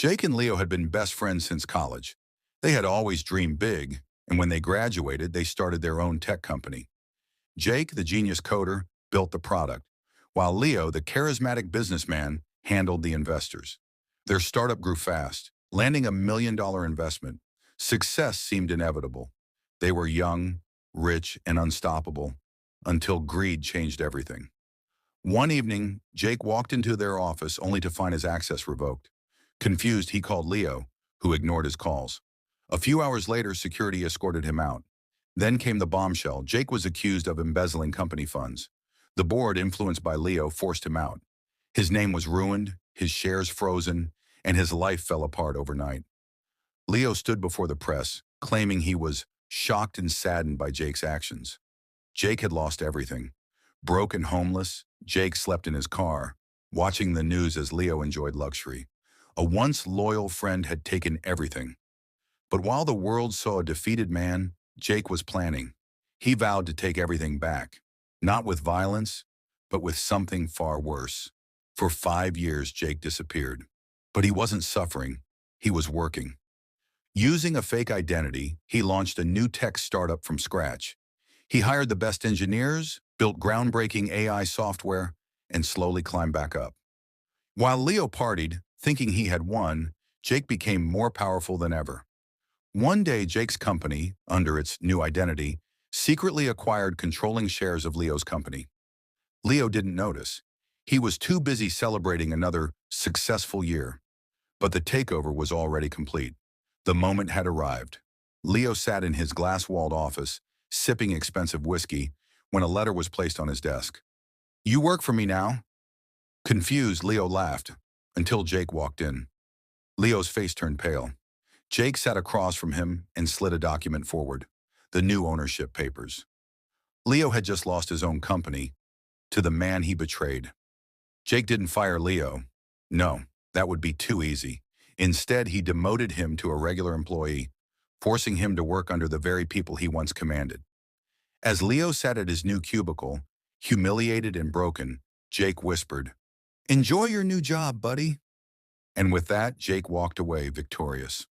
Jake and Leo had been best friends since college. They had always dreamed big, and when they graduated, they started their own tech company. Jake, the genius coder, built the product, while Leo, the charismatic businessman, handled the investors. Their startup grew fast, landing $1 million investment. Success seemed inevitable. They were young, rich, and unstoppable, until greed changed everything. One evening, Jake walked into their office only to find his access revoked. Confused, he called Leo, who ignored his calls. A few hours later, security escorted him out. Then came the bombshell. Jake was accused of embezzling company funds. The board, influenced by Leo, forced him out. His name was ruined, his shares frozen, and his life fell apart overnight. Leo stood before the press, claiming he was shocked and saddened by Jake's actions. Jake had lost everything. Broke and homeless, Jake slept in his car, watching the news as Leo enjoyed luxury. A once loyal friend had taken everything. But while the world saw a defeated man, Jake was planning. He vowed to take everything back, not with violence, but with something far worse. For 5 years, Jake disappeared. But he wasn't suffering, he was working. Using a fake identity, he launched a new tech startup from scratch. He hired the best engineers, built groundbreaking AI software, and slowly climbed back up. While Leo partied, thinking he had won, Jake became more powerful than ever. One day, Jake's company, under its new identity, secretly acquired controlling shares of Leo's company. Leo didn't notice. He was too busy celebrating another successful year. But the takeover was already complete. The moment had arrived. Leo sat in his glass-walled office, sipping expensive whiskey, when a letter was placed on his desk. "You work for me now?" Confused, Leo laughed, until Jake walked in. Leo's face turned pale. Jake sat across from him and slid a document forward, the new ownership papers. Leo had just lost his own company to the man he betrayed. Jake didn't fire Leo. No, that would be too easy. Instead, he demoted him to a regular employee, forcing him to work under the very people he once commanded. As Leo sat at his new cubicle, humiliated and broken, Jake whispered, "Enjoy your new job, buddy." And with that, Jake walked away victorious.